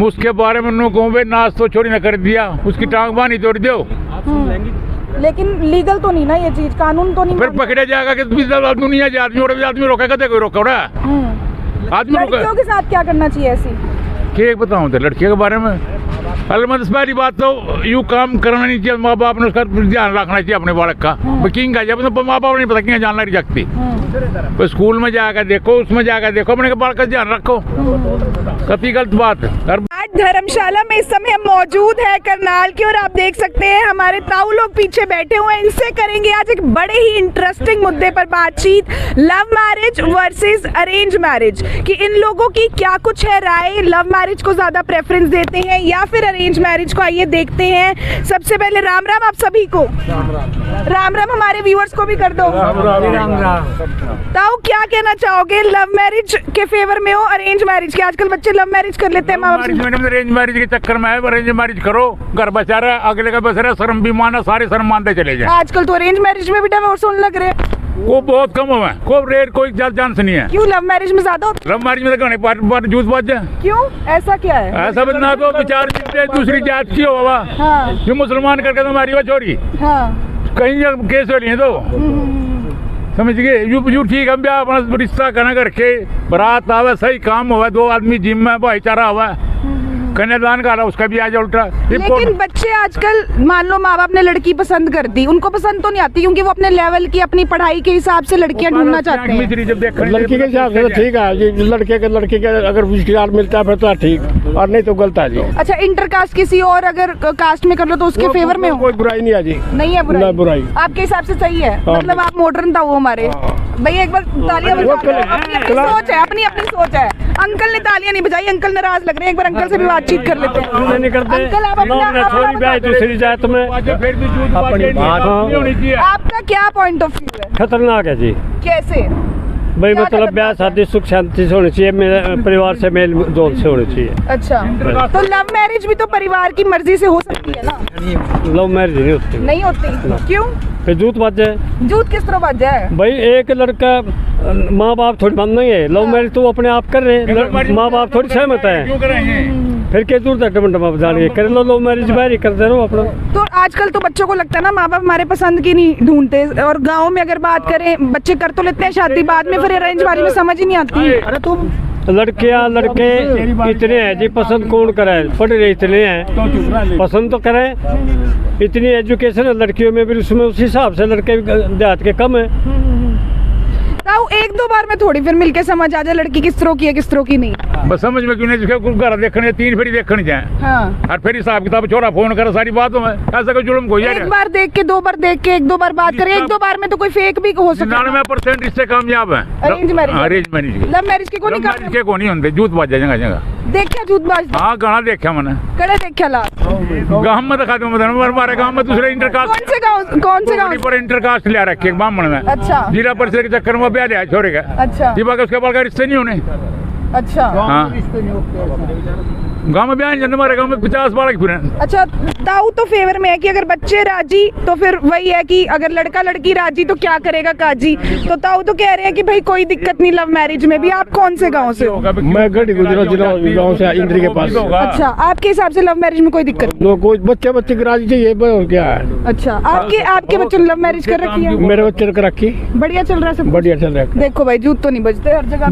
उसके बारे में उन्होंने कहूँ भाई नाच तो चोरी न कर दिया, उसकी टांग बानी तोड़ दो। लेकिन लीगल तो नहीं ना ये चीज, कानून तो नहीं। फिर पकड़े जाएगा कि दुनिया आदमी रोका कहते कोई रोका रहा आदमी। लड़कियों के साथ क्या करना चाहिए ऐसी? क्या बताऊँ तो लड़कियों के बारे में अलमत पहली बात तो यूँ काम करना नहीं चाहिए। माँ बाप ने उसका ध्यान रखना चाहिए अपने बालक का। किंग का जब तो माँ बाप नहीं पता किंग जानना नहीं सकती। तो स्कूल में जाकर देखो, उसमें जाकर देखो, अपने बालक का ध्यान रखो। कभी गलत बात धर्मशाला में इस समय हम मौजूद है करनाल की, और आप देख सकते हैं हमारे ताऊ लोग पीछे बैठे हुए हैं। इनसे करेंगे आज एक बड़े ही इंटरेस्टिंग मुद्दे पर बातचीत, love marriage versus arrange marriage, कि इन लोगों की क्या कुछ है राय, लव मैरिज को ज्यादा प्रेफरेंस देते हैं या फिर अरेंज मैरिज को। आइए देखते हैं। सबसे पहले राम राम आप सभी को। राम राम हमारे व्यूअर्स को भी कर दो। ताऊ क्या कहना चाहोगे, लव मैरिज के फेवर में हो अरेंज मैरिज के? आजकल बच्चे लव मैरिज कर लेते हैं माँ बाप से। अरेंज मैरिज के चक्कर में है, अरेंज मैरिज करो, घर बचा रहा है, अगले का बस रहा, शर्म भी माना, सारे शर्म मानते चले जाए। आजकल तो अरेंज मैरिज में भी डिवोर्स होने लग रहे हैं। वो बहुत कम हुआ है, कोई रेयर कोई चांस नहीं है। क्यों लव मैरिज में ज्यादा होता है? लव मैरिज में तो बार जूस बात जाए। क्यों ऐसा क्या है? ऐसा ना तो विचार दूसरी जात की हो बाबा। हाँ। जो मुसलमान करके तो मारी हुआ चोरी। हाँ। कहीं केस हो रही है तो समझ गए। यू ठीक है, ब्याह अपना रिश्ता करना करके बारात आवे, सही काम हुआ, दो आदमी जिम में भाईचारा हुआ, कन्यादान का उसका भी आज उल्टा। लेकिन बच्चे आजकल मान लो माँ बाप ने लड़की पसंद कर दी, उनको पसंद तो नहीं आती क्योंकि वो अपने लेवल की अपनी पढ़ाई के हिसाब से लड़कियां ढूंढना चाहते हैं। लड़की के हिसाब से ठीक है, लड़के के अगर रिश्तेदार मिलता है फिर तो ठीक, और नहीं तो गलत है जी। अच्छा, इंटर कास्ट किसी और अगर कास्ट में कर लो तो उसके फेवर में हो? कोई बुराई नहीं है जी। नहीं है बुराई? आपके हिसाब से सही है, मतलब आप मॉडर्न था वो हमारे भैया। एक बार तालियां बजाओ, अपनी सोच है, अपनी सोच है। अंकल ने तालियां नहीं बजाई, अंकल नाराज लग रहे हैं। एक बार अंकल से भी बातचीत कर लेते हैं। नहीं करते, अंकल आप अपना दूसरी जात में आपका क्या पॉइंट ऑफ व्यू है? खतरनाक है जी। कैसे भाई? मतलब ब्याह शादी सुख शांति से होनी चाहिए, मेरे परिवार से मेल जोल से होनी चाहिए। अच्छा, तो लव मैरिज भी तो परिवार की मर्जी से हो सकती है ना? लव मैरिज नहीं होती। नहीं होती? क्यों? फिर जूत बच जाए। जूत किस तरह बच जाए? भाई एक लड़का माँ बाप थोड़ी बंद नहीं है, लव मैरिज तो अपने आप कर रहे हैं, माँ बाप थोड़ी सहमत है। फिर क्या दूर तक जाने कर लो, लव मैरिज बाहर करते रहो अपना। तो आजकल तो बच्चों को लगता है ना माँ बाप हमारे पसंद की नहीं ढूंढते, और गाँव में अगर बात करें बच्चे कर तो लेते हैं शादी, बाद में फिर अरेंज मैरिज में समझ ही नहीं आती। अरे तुम लड़कियां लड़के इतने हैं जी, पसंद कौन करे? पढ़ रहे इतने हैं, पसंद तो करें। इतनी एजुकेशन है लड़कियों में भी, उसमें उस हिसाब से लड़के देहात के कम है। एक दो बार में थोड़ी फिर मिलके समझ आ जाए लड़की किस तरह की है किस तरह की नहीं। बस समझ में क्यों नहीं, घर देखने 3 फेरी देखनी जाए। हाँ। और फिर हिसाब किताब छोरा फोन कर सारी बातों में, ऐसा कोई जुल्म कोई है? एक बार देख के, 2 बार देख के, 1-2 बार बात करें, 1-2 बार में तो कोई फेक भी हो सकता है। 99% रिश्ते कामयाब है अरेंज मैरिज। लव मैरिज के को नहीं होते, जूत बाज जगह जगह। देखा जूत बाज? हाँ, गाना देखा मैंने। कड़े देखा लास्ट गाँव में दिखा दूं, हमारे गाँव में दूसरे इंटरकास्ट। कौन से गाँव पर इंटरकास्ट ले रखे ब्राह्मण में? अच्छा। जिला परिषद के चक्कर में ब्याह लिया छोरे का। अच्छा। उसके बाद रिश्ते नहीं होने। अच्छा। हाँ, गाँव में ब्याह नहीं, हमारे गाँव में 50 बालक फिर। अच्छा, ताऊ तो फेवर में है कि अगर बच्चे राजी तो फिर वही है कि अगर लड़का लड़की राजी तो क्या करेगा काजी। तो ताऊ तो कह रहे हैं कि भाई कोई दिक्कत नहीं लव मैरिज में भी। आप कौन से गांव से हो? मैं गढ़ी गुजरा गाँव से, इंद्री के पास। अच्छा, आपके हिसाब से लव मैरिज में कोई दिक्कत नहीं? कोई बच्चे की राजी चाहिए और क्या है। अच्छा, आपके बच्चे ने लव मैरिज कर रखी है? मेरे बच्चे ने कर रखी। बढ़िया चल रहा है सब? बढ़िया चल रहा है। देखो भाई, जूत तो नहीं बजते हर जगह।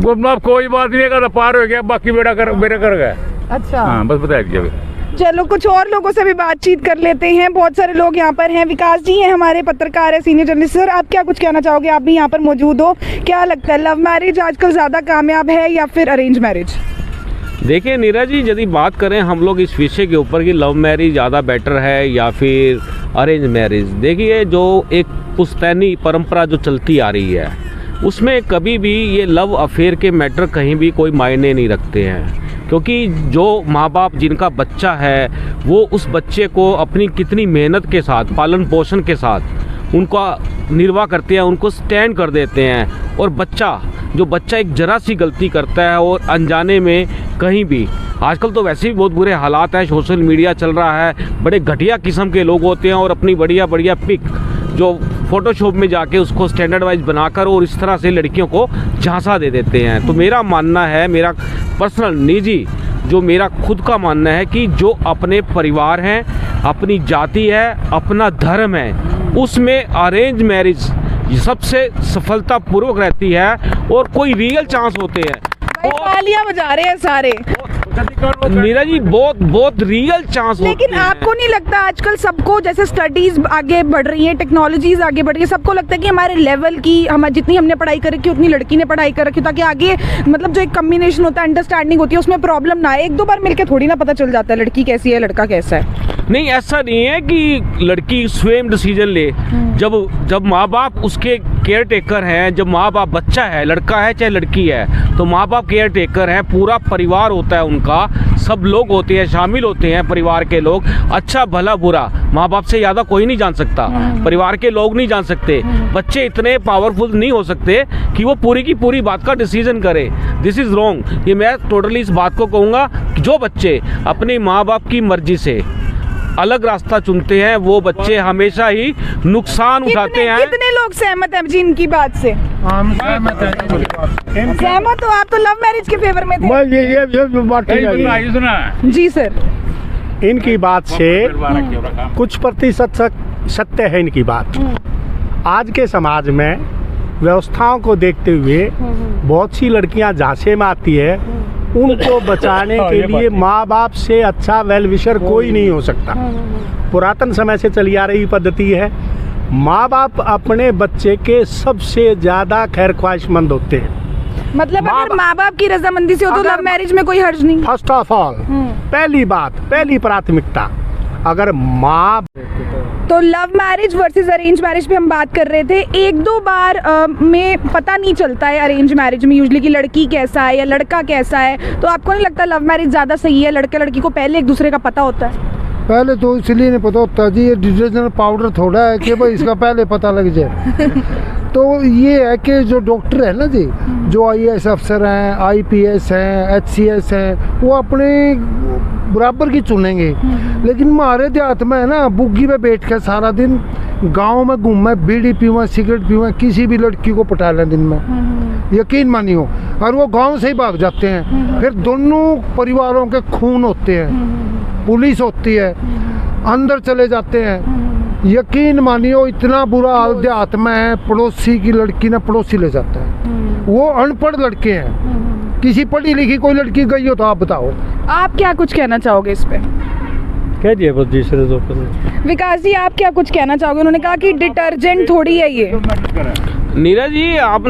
कोई बात नहीं है, पार हो गया, बाकी बेटा कर गया। अच्छा। हाँ, बस बता दिया। चलो कुछ और लोगों से भी बातचीत कर लेते हैं। बहुत सारे लोग यहाँ पर हैं। विकास जी हैं हमारे, पत्रकार है, सीनियर जर्नलिस्ट। सर, आप क्या कुछ कहना चाहोगे? आप भी यहाँ पर मौजूद हो। क्या लगता है, लव मैरिज आजकल ज़्यादा कामयाब है या फिर अरेंज मैरिज? देखिए नीरज जी, यदि बात करें हम लोग इस विषय के ऊपर कि लव मैरिज ज़्यादा बेटर है या फिर अरेंज मैरिज, देखिए जो एक पुश्तैनी परंपरा जो चलती आ रही है उसमें कभी भी ये लव अफेयर के मैटर कहीं भी कोई मायने नहीं रखते हैं, क्योंकि जो माँ बाप जिनका बच्चा है वो उस बच्चे को अपनी कितनी मेहनत के साथ, पालन पोषण के साथ उनका निर्वाह करते हैं, उनको स्टैंड कर देते हैं। और बच्चा एक जरा सी गलती करता है और अनजाने में कहीं भी, आजकल तो वैसे ही बहुत बुरे हालात हैं, सोशल मीडिया चल रहा है, बड़े घटिया किस्म के लोग होते हैं और अपनी बढ़िया पिक जो फ़ोटोशॉप में जाके उसको स्टैंडर्ड वाइज बनाकर और इस तरह से लड़कियों को झांसा दे देते हैं। तो मेरा मानना है, मेरा पर्सनल निजी जो मेरा खुद का मानना है कि जो अपने परिवार हैं, अपनी जाति है, अपना धर्म है, उसमें अरेंज मैरिज सबसे सफलतापूर्वक रहती है और कोई रियल चांस होते हैं। तालियां बजा रहे हैं सारे। मीरा जी बहुत रियल चांस लेकिन होते हैं। आपको नहीं लगता आजकल सबको, जैसे स्टडीज आगे बढ़ रही है, टेक्नोलॉजीज आगे बढ़ रही है, सबको लगता है कि हमारे लेवल की, हम जितनी हमने पढ़ाई कर रखी उतनी लड़की ने पढ़ाई कर रखी, ताकि आगे मतलब जो एक कम्बिनेशन होता है, अंडरस्टैंडिंग होती है, उसमें प्रॉब्लम ना आए। एक दो बार मिलकर थोड़ी ना पता चल जाता है लड़की कैसी है लड़का कैसा है। नहीं, ऐसा नहीं है कि लड़की स्वयं डिसीजन ले। जब माँ बाप उसके केयर टेकर हैं, जब माँ बाप, बच्चा है, लड़का है चाहे लड़की है, तो माँ बाप केयर टेकर हैं, पूरा परिवार होता है उनका, सब लोग होते हैं, शामिल होते हैं परिवार के लोग, अच्छा भला बुरा माँ बाप से ज़्यादा कोई नहीं जान सकता, परिवार के लोग नहीं जान सकते। बच्चे इतने पावरफुल नहीं हो सकते कि वो पूरी की पूरी बात का डिसीजन करे। This is wrong. ये मैं टोटली इस बात को कहूँगा कि जो बच्चे अपनी माँ बाप की मर्जी से अलग रास्ता चुनते हैं, वो बच्चे हमेशा ही नुकसान उठाते हैं। कितने लोग सहमत हैं जी इनकी बात से? सहमत हो आप? तो लव मैरिज के फेवर में थे। ये सुना जी सर, इनकी बात से कुछ प्रतिशत सत्य है इनकी बात। आज के समाज में व्यवस्थाओं को देखते हुए बहुत सी लड़कियां झांसे में आती है, उनको बचाने के लिए माँ बाप से अच्छा वेल विशर कोई नहीं हो सकता। पुरातन समय से चली आ रही पद्धति है। माँ बाप अपने बच्चे के सबसे ज़्यादा खैर ख्वाहिशमंद होते हैं। मतलब अगर माँ बाप की रजामंदी से हो तो लव मैरिज में कोई हर्ज नहीं। फर्स्ट ऑफ ऑल, पहली बात, पहली प्राथमिकता, अगर माँ तो love marriage versus arrange marriage पे हम बात कर रहे थे। एक दो बार में पता नहीं चलता है अरेंज मैरिज में यूजुअली कि लड़की कैसा है या लड़का कैसा है, तो आपको नहीं लगता लव मैरिज ज़्यादा सही है? लड़के लड़की को पहले एक दूसरे का पता होता है। पहले तो इसलिए नहीं पता होता जी, ये डिटर्जेंट पाउडर थोड़ा है कि भाई इसका पहले पता लग जाए। तो ये है कि जो डॉक्टर है ना जी, जो IAS अफसर हैं, IPS हैं, HCS हैं, वो अपने बराबर की चुनेंगे। लेकिन हमारे देहात में है ना, बुग्गी पे बैठ के सारा दिन गांव में घूमे, बीड़ी पीवा, सिगरेट पीवा, किसी भी लड़की को पटा लें दिन में, यकीन मानियो, और वो गांव से ही भाग जाते हैं। फिर दोनों परिवारों के खून होते हैं, पुलिस होती है, अंदर चले जाते हैं। यकीन मानियो, इतना बुरा हाल देहात में है, पड़ोसी की लड़की ने पड़ोसी ले जाता है। वो अनपढ़ लड़के हैं, किसी पढ़ी लिखी कोई लड़की गई हो तो आप बताओ। आप क्या कुछ कहना चाहोगे इस पे? कह दिया बस दूसरे दो पर। विकास जी, आप क्या कुछ कहना चाहोगे? उन्होंने कहा कि डिटर्जेंट थोड़ी है ये। नीरज जी, आप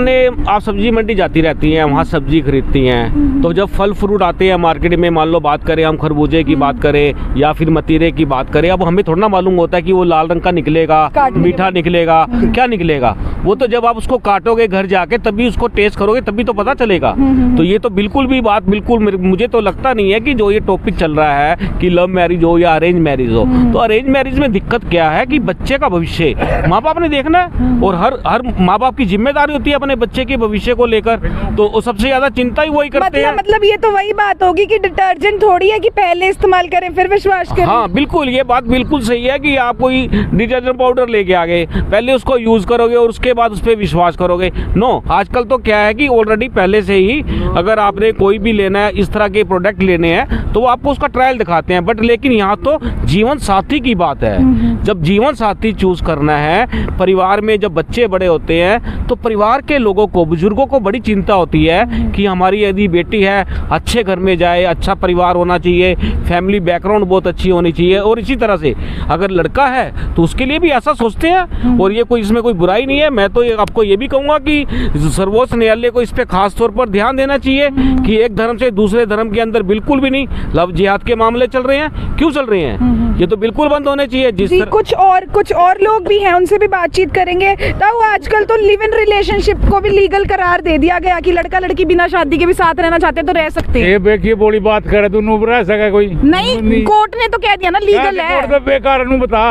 सब्जी मंडी जाती रहती हैं, वहाँ सब्जी खरीदती हैं, तो जब फल फ्रूट आते हैं मार्केट में, मान लो बात करें हम खरबूजे की बात करें या फिर मतीरे की बात करें, अब हमें थोड़ा ना मालूम होता है कि वो लाल रंग का निकलेगा, मीठा निकलेगा, क्या निकलेगा। वो तो जब आप उसको काटोगे घर जाके, तभी उसको टेस्ट करोगे, तभी तो पता चलेगा। तो ये तो बिल्कुल भी बात, बिल्कुल मुझे तो लगता नहीं है कि जो ये टॉपिक चल रहा है कि लव मैरिज हो या अरेंज मैरिज हो, तो अरेंज मैरिज में दिक्कत क्या है कि बच्चे का भविष्य माँ बाप ने देखना है, और हर माँ बाप की जिम्मेदारी होती है अपने बच्चे के भविष्य को लेकर, तो सबसे ज्यादा चिंता ही वही करते हैं। मतलब ये तो वही बात होगी कि डिटर्जेंट थोड़ी है कि पहले इस्तेमाल करें फिर विश्वास करें। हाँ बिल्कुल, ये बात बिल्कुल सही है कि आप कोई डिटर्जेंट पाउडर लेके आ गए, पहले उसको यूज करोगे और उसके बाद उस पर विश्वास करोगे। नो, आजकल तो क्या है कि ऑलरेडी पहले से ही अगर आपने कोई भी लेना है, इस तरह के प्रोडक्ट लेने हैं, तो वो आपको उसका ट्रायल दिखाते हैं। बट लेकिन यहाँ तो जीवन साथी की बात है। जब जीवन साथी चूज करना है, परिवार में जब बच्चे बड़े होते हैं, तो परिवार के लोगों को, बुजुर्गों को बड़ी चिंता होती है कि हमारी यदि बेटी है अच्छे घर में जाए, अच्छा परिवार होना चाहिए, फैमिली बैकग्राउंड बहुत अच्छी होनी चाहिए। और इसी तरह से अगर लड़का है तो उसके लिए भी ऐसा सोचते हैं, और ये कोई, इसमें कोई बुराई नहीं है। मैं तो आपको ये भी कहूँगा कि सर्वोच्च न्यायालय को इस पर खास तौर पर ध्यान देना चाहिए कि एक धर्म से दूसरे धर्म के अंदर बिल्कुल भी नहीं लव जिहाद के मामले चल रहे हैं। क्यों चल रहे हैं? ये तो बिल्कुल बंद होने चाहिए। जिस कुछ और लोग भी हैं, उनसे भी बातचीत करेंगे। तो आजकल तो लिव इन रिलेशनशिप को भी लीगल करार दे दिया गया कि लड़का लड़की बिना शादी के भी साथ रहना चाहते हैं तो रह सकते हैं। ये बेकी बोली बात करे तो नूब रह सका कोई नहीं, कोर्ट ने तो कह दिया ना लीगल है। कोर्ट तो बेकार नू बता,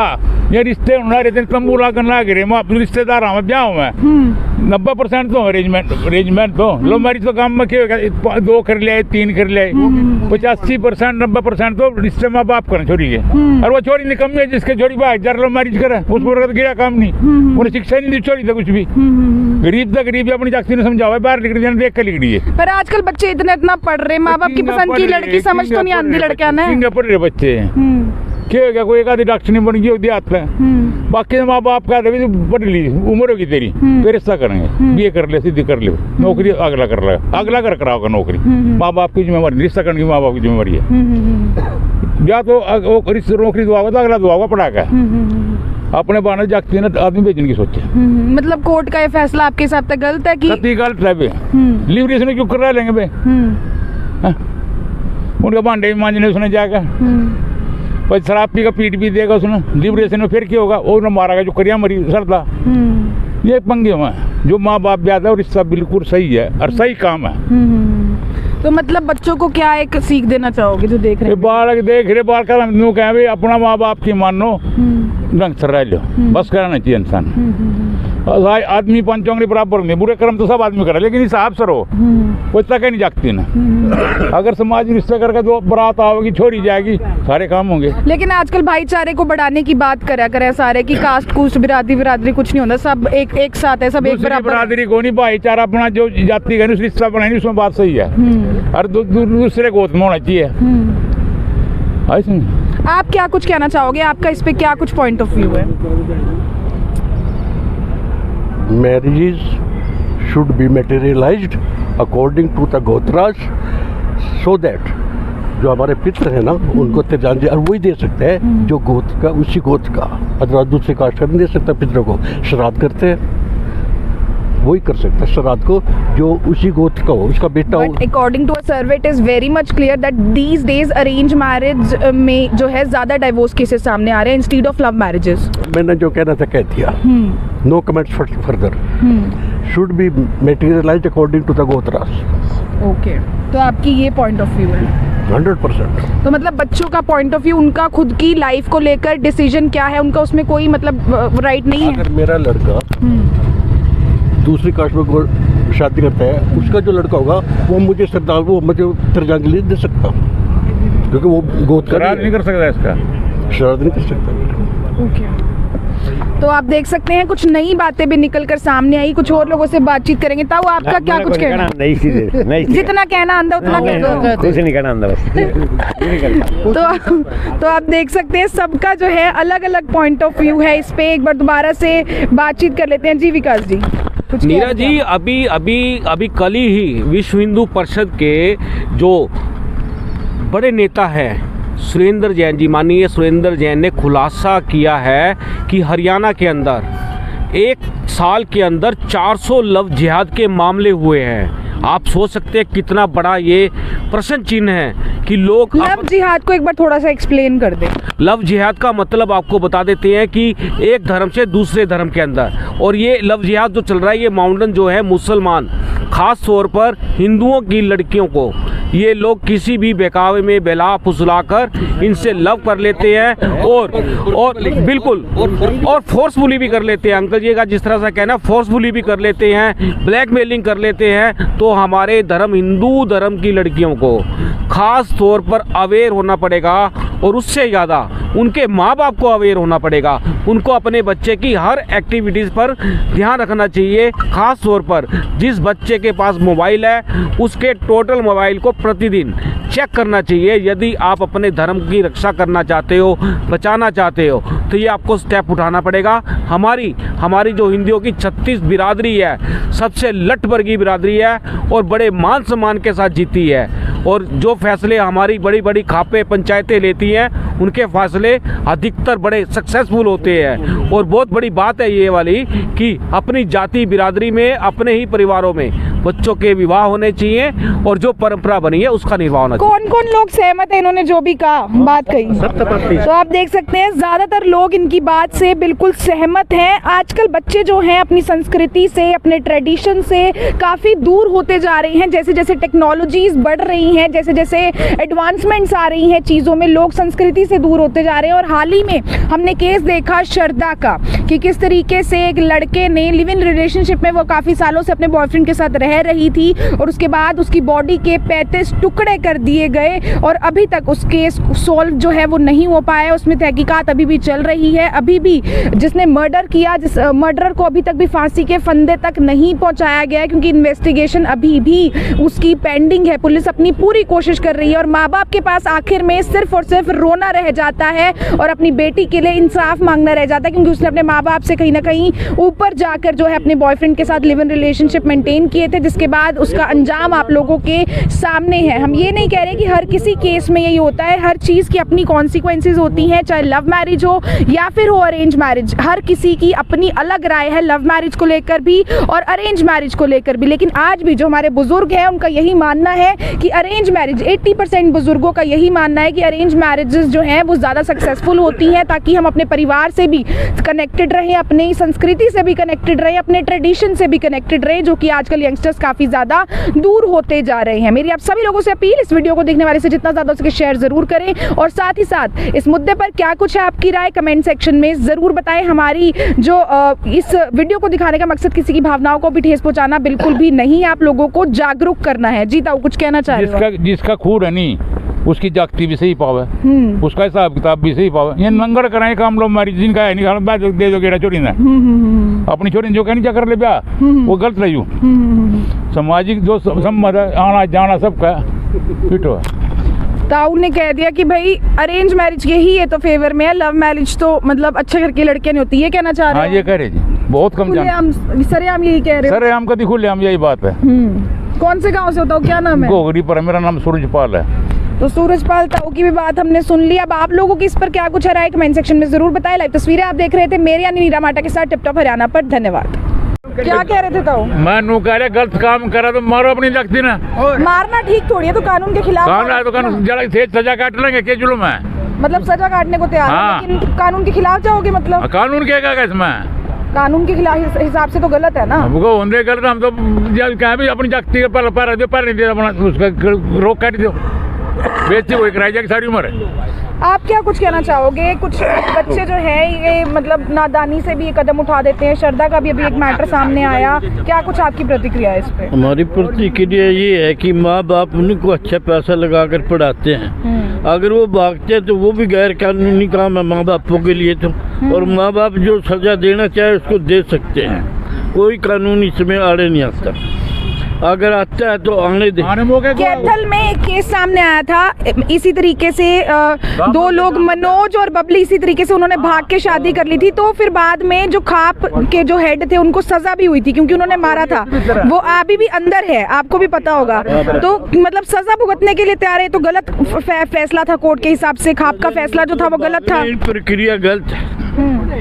ये रिश्ते होना रहते तंबू लागन लाग रहे, मैं अपने रिश्तेदार में ब्याह में 90% तो अरेंजमेंट तो लो मैरिज तो काम में क्या होगा, 2 कर लिया 3 कर लिया, 85% 90% तो रिश्ते माँ बाप करना छोड़ी के, और वो छोरी निकम्मी है जिसके छोरी भाग जार लो मैरिज करे उसको तो गिरा काम नहीं, उन्हें शिक्षा नहीं दी छोड़ी था कुछ भी। गरीब था गरीब अपनी जाति ने समझावा बाहर निकल जाने देख कर लिख दी है। पर आजकल बच्चे इतना पढ़ रहे, माँ बाप की पसंद की लड़की समझ तो नहीं आती लड़का ना, पढ़ रहे बच्चे क्या हो गया, कोई एक आधी डॉक्टर नहीं बन गई देहात में, बाकी माँ बाप का पढ़ ली उम्र होगी तेरी तो रिश्ता करेंगे, बीए कर ले सीधी कर ले, नौकरी अगला कर लेगा, अगला कर कराओगा नौकरी, माँ बाप की जिम्मेवारी, रिश्ता करने की माँ बाप की जिम्मेवारी है। या तो नौकरी दुआगा तो अगला दुआगा पढ़ा का अपने बाने जागती ना आदमी भेजने की सोचे। मतलब कोर्ट का ये फैसला आपके हिसाब से गलत है कि गलत है बे, लिबरेशन क्यों कर रहा लेंगे बे, उनका भांडे भी मांझने उसने जाकर भाई शराब पी का पीट भी देगा उसने, लिबरेशन में फिर क्या होगा, वो न मारा जो करिया मरी सरदा, ये पंगे में जो माँ बाप ब्याह है और रिश्ता बिल्कुल सही है और सही काम है। तो मतलब बच्चों को क्या एक सीख देना चाहोगे जो देख रहे हैं? बालक देख रहे बाल का हम कहें भाई अपना माँ बाप की मानो ढंग से रह लो, बस कराना चाहिए इंसान। आदमी पंचोंगली बराबर नहीं, बुरे कर्म तो सब आदमी करे लेकिन हिसाब से रहो, कोई तक नहीं जागती ना। अगर समाज रिश्ते करके दो बारात आओगी छोड़ी जाएगी सारे काम होंगे। लेकिन आजकल भाईचारे को बढ़ाने की बात करे सारे की कास्ट कुस्ट बिरादरी कुछ नहीं होता, सब एक साथ है, सब एक बराबर। बिरादरी को नहीं, भाईचारा अपना जो जाति का रिश्ता बनाएंगे उसमें बात सही है, और दूसरे गोद में होना चाहिए। आप क्या कुछ कहना चाहोगे, आपका इस पे क्या कुछ पॉइंट ऑफ व्यू है? Marriages should be materialized according to the gotras, so that जो हमारे पितर है ना उनको तिरजान और वही दे सकते हैं जो गोत्र का उसी गोत्र का, अदर दूसरे कास्ट का नहीं दे सकता। पितरों को श्राद्ध करते हैं वही कर सकता है श्राद्ध को जो उसी गोत्र का हो, उसका बेटा हो। According to a survey it is very much clear that these days arrange marriage में जो है ज्यादा डाइवोर्स केसेस सामने आ रहे हैं इंस्टेड ऑफ लव मैरिजेस। मैंने जो कहना था कह दिया, no comments further, should be materialized according to the गोत्रास। ओके, तो आपकी ये पॉइंट ऑफ व्यू है? 100%। तो मतलब बच्चों का पॉइंट ऑफ व्यू, उनका खुद की लाइफ को लेकर डिसीजन क्या है उनका, उसमें कोई मतलब राइट नहीं है। अगर मेरा लड़का दूसरी कास्ट में शादी करता है, उसका जो लड़का होगा वो मुझे सरदार वो मुझे तिरजांजलि दे सकता, क्योंकि वो गोद का नहीं कर सकता, इसका श्राद्ध नहीं कर सकता। ओके, तो आप देख सकते हैं कुछ नई बातें भी निकल कर सामने आई, कुछ और लोगों से बातचीत करेंगे। ताऊ आपका क्या कुछ कहना? नहीं जितना कहना आंदा उतना कह दो, कुछ नहीं कहना आंदा बस। तो आप देख सकते हैं सबका जो है अलग अलग पॉइंट ऑफ व्यू है इस पे। एक बार दोबारा से बातचीत कर लेते हैं। जी विकास जी, नीरा जी, अभी कल ही विश्व हिंदू परिषद के जो बड़े नेता हैं सुरेंद्र जैन जी, माननीय सुरेंद्र जैन ने खुलासा किया है कि हरियाणा के अंदर एक साल के अंदर 400 लव जिहाद के मामले हुए हैं। आप सोच सकते हैं कितना बड़ा ये प्रश्न चिन्ह है कि लोग लव जिहाद को एक बार थोड़ा सा एक्सप्लेन कर दे। लव जिहाद का मतलब आपको बता देते हैं कि एक धर्म से दूसरे धर्म के अंदर, और ये लव जिहाद जो चल रहा है ये माउंटेन जो है मुसलमान खास तौर पर हिंदुओं की लड़कियों को ये लोग किसी भी बहकावे में बहला फुसला कर इनसे लव कर लेते हैं और बिल्कुल और फोर्सफुली भी कर लेते हैं। अंकल जी का जिस तरह से कहना, फोर्सफुली भी कर लेते हैं, ब्लैकमेलिंग कर लेते हैं। तो हमारे धर्म हिंदू धर्म की लड़कियों को खास तौर पर अवेयर होना पड़ेगा, और उससे ज़्यादा उनके माँ बाप को अवेयर होना पड़ेगा। उनको अपने बच्चे की हर एक्टिविटीज़ पर ध्यान रखना चाहिए। खास तौर पर जिस बच्चे के पास मोबाइल है उसके टोटल मोबाइल को प्रतिदिन चेक करना चाहिए। यदि आप अपने धर्म की रक्षा करना चाहते हो, बचाना चाहते हो, तो ये आपको स्टेप उठाना पड़ेगा। हमारी जो हिंदुओं की 36 बिरादरी है, सबसे लठ वर्गीय बिरादरी है और बड़े मान सम्मान के साथ जीती है, और जो फैसले हमारी बड़ी बड़ी खापे पंचायतें लेती हैं उनके फैसले अधिकतर बड़े सक्सेसफुल होते हैं। और बहुत बड़ी बात है ये वाली कि अपनी जाति बिरादरी में, अपने ही परिवारों में बच्चों के विवाह होने चाहिए, और जो परंपरा बनी है उसका निर्वाह होना चाहिए। कौन कौन लोग सहमत है इन्होंने जो भी कहा, बात कही? तो आप देख सकते हैं ज्यादातर लोग इनकी बात से बिल्कुल सहमत हैं। आजकल बच्चे जो हैं अपनी संस्कृति से, अपने ट्रेडिशन से काफ़ी दूर होते जा रहे हैं। जैसे जैसे टेक्नोलॉजीज बढ़ रही हैं, जैसे जैसे एडवांसमेंट्स आ रही हैं चीज़ों में, लोग संस्कृति से दूर होते जा रहे हैं। और हाल ही में हमने केस देखा श्रद्धा का कि किस तरीके से एक लड़के ने लिव इन रिलेशनशिप में वो काफ़ी सालों से अपने बॉयफ्रेंड के साथ रह रही थी और उसके बाद उसकी बॉडी के 35 टुकड़े कर दिए गए और अभी तक उस केस सॉल्व जो है वो नहीं हो पाया। उसमें तहकीकात अभी भी चल रही है। अभी भी जिसने मर्डर किया, जिस मर्डरर को अभी तक भी फांसी के फंदे तक नहीं पहुंचाया गया है, क्योंकि इन्वेस्टिगेशन अभी भी उसकी पेंडिंग है। पुलिस अपनी पूरी कोशिश कर रही है और माँ बाप के पास आखिर में सिर्फ और सिर्फ रोना रह जाता है और अपनी बेटी के लिए इंसाफ मांगना रह जाता है, क्योंकि उसने अपने माँ बाप से कहीं ना कहीं ऊपर जाकर जो है अपने बॉयफ्रेंड के साथ लिव इन रिलेशनशिप मेंटेन किए थे, जिसके बाद उसका अंजाम आप लोगों के सामने है। हम ये नहीं कह रहे कि हर किसी केस में यही होता है, हर चीज़ की अपनी कॉन्सिक्वेंसेज होती हैं, चाहे लव मैरिज हो या फिर हो अरेंज मैरिज। हर किसी की अपनी अलग राय है लव मैरिज को लेकर भी और अरेंज मैरिज को लेकर भी। लेकिन आज भी जो हमारे बुजुर्ग हैं उनका यही मानना है कि अरेंज मैरिज, 80% बुजुर्गों का यही मानना है कि अरेंज मैरिजेस जो हैं वो ज़्यादा सक्सेसफुल होती हैं, ताकि हम अपने परिवार से भी कनेक्टेड रहें, अपनी संस्कृति से भी कनेक्टेड रहें, अपने ट्रेडिशन से भी कनेक्टेड रहें, जो कि आजकल यंगस्टर्स काफ़ी ज़्यादा दूर होते जा रहे हैं। मेरी आप सभी लोगों से अपील, इस वीडियो को देखने वाले से जितना ज़्यादा हो सके शेयर ज़रूर करें और साथ ही साथ इस मुद्दे पर क्या कुछ है आपकी राय कमेंट सेक्शन में ज़रूर बताएं। हमारी जो इस वीडियो को दिखाने का मकसद किसी की भावनाओं को भी ठेस पहुंचाना बिल्कुल भी नहीं है, आप लोगों को जागरूक करना है। जी ताऊ कुछ कहना चाह रहे हो? जिसका खून है नहीं उसकी जागती भी सही पावे, उसका हिसाब किताब भी सही पावे। ये नंगड़ कराए काम लोग मारी जिनका है नहीं दे दो गेड़ा छोड़ी ना अपनी छोरी जो कहनी क्या कर ले ब्याह वो गलत रही। सामाजिक जो संबंध आना जाना सबका फिटो है। ताऊ ने कह दिया कि भाई अरेंज मैरिज यही है तो फेवर में है, लव मैरिज तो मतलब अच्छे घर की लड़कियां नहीं होती। ये कहना चाह रहे हैं? हाँ ये कह रहे जी, बहुत कम जान सरेआम यही कह रहे हो? सरेआम कभी खुलेआम यही बात है। कौन से गांव से होता हो, क्या नाम है? गोगरी पर, मेरा नाम सूरजपाल है। तो सूरजपाल ताऊ की भी बात हमने सुन ली। अब आप लोगों की इस पर क्या कुछ है राय कमेंट सेक्शन में जरूर बताएं। लाइव तस्वीरें आप देख रहे थे मेरे यानी नीरा माटा के साथ टिपटॉप हरियाणा पर। धन्यवाद। क्या कह रहे थे ताऊ? मैं नू कह रहा गलत काम करा तो मारो अपनी लगती ना। मारना ठीक थोड़ी है, तो कानून के खिलाफ कानून है तो कानून जरा सजा काट लेंगे, क्या जुल्म है? मतलब सजा काटने को तैयार हाँ। है, लेकिन कानून के खिलाफ जाओगे मतलब? कानून क्या कहेगा इसमें? कानून के खिलाफ हिसाब से तो गलत है ना। हमको होंगे गलत, हम तो क्या भी अपनी जागती पर नहीं दे उसका रोक काट दो, बेचती वही कराई जाएगी सारी उम्र है। आप क्या कुछ कहना चाहोगे? कुछ बच्चे जो है ये मतलब नादानी से भी ये कदम उठा देते हैं। श्रद्धा का भी अभी एक मैटर सामने आया, क्या कुछ आपकी प्रतिक्रिया है इस पे? हमारी प्रतिक्रिया ये है कि माँ बाप उनको अच्छा पैसा लगाकर पढ़ाते हैं, अगर वो भागते हैं तो वो भी गैर कानूनी काम है माँ बापों के लिए तो। और माँ बाप जो सजा देना चाहे उसको दे सकते हैं, कोई कानून इसमें आड़े नहीं आता, अगर आता है तो आने दे। कैथल में एक केस सामने आया था इसी तरीके से, दो लोग मनोज और बबली इसी तरीके से उन्होंने भाग के शादी कर ली थी, तो फिर बाद में जो खाप के जो हेड थे उनको सजा भी हुई थी क्योंकि उन्होंने मारा था। वो अभी भी अंदर है, आपको भी पता होगा। तो मतलब सजा भुगतने के लिए तैयार है, तो गलत फैसला था कोर्ट के हिसाब से। खाप का फैसला जो था वो गलत था। प्रक्रिया गलत है,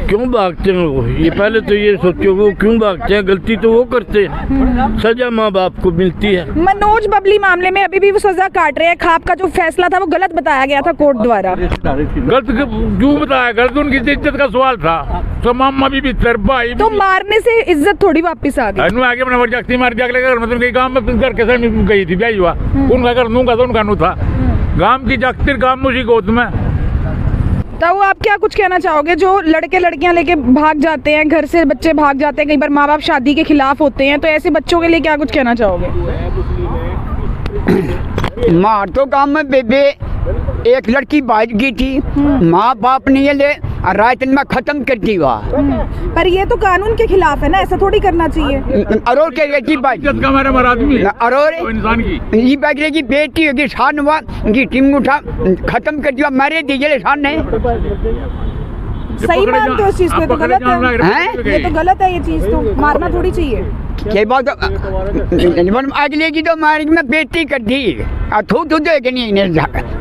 क्यों भागते हैं वो? ये पहले तो ये सोचो वो क्यों भागते हैं, गलती तो वो करते हैं, सजा माँ बाप को मिलती है। मनोज बबली मामले में अभी भी वो सजा काट रहे हैं। खाप का जो फैसला था वो गलत बताया गया था कोर्ट द्वारा। गलत क्यों बताया? गलत उनकी इज्जत का सवाल था। तो मामा भी भाई तो मारने से इज्जत थोड़ी वापस आ गई। आगे अपना जागती मार जागले घर मतलब कहीं गांव में घर के गई थी ब्याह हुआ उनका घर नूंगा तो उनका नू था गांव की जागती गांव मुझी गोद में। तो आप क्या कुछ कहना चाहोगे? जो लड़के लड़कियां लेके भाग जाते हैं घर से, बच्चे भाग जाते हैं, कई बार माँ बाप शादी के खिलाफ होते हैं, तो ऐसे बच्चों के लिए क्या कुछ कहना चाहोगे? मार तो गाँव में बेबे एक लड़की भाग गई थी, माँ बाप ने ये ले रात में खत्म कर दी वहाँ। पर ये तो कानून के खिलाफ है ना, ऐसा थोड़ी करना चाहिए। अरोर के लड़की ये बैगरे की बेटी होगी शान हुआ की टीम उठा खत्म कर दिया, मारे दिए शान ने। सही मानते हो इस चीज को? तो गलत है, ये तो गलत है, ये चीज तो मारना थोड़ी चाहिए। के बाद अगले की तो मारी में बेटी कर दी, थू थू दे के नहीं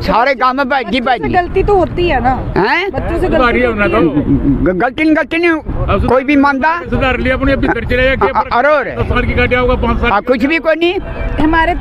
सारे काम में बैठी बैठी। गलती तो होती है ना, हैं? बच्चों से गलती नहीं कोई भी मानता। सुधार लिया अपने भीतर चले जाके कुछ भी कोई नहीं। हमारे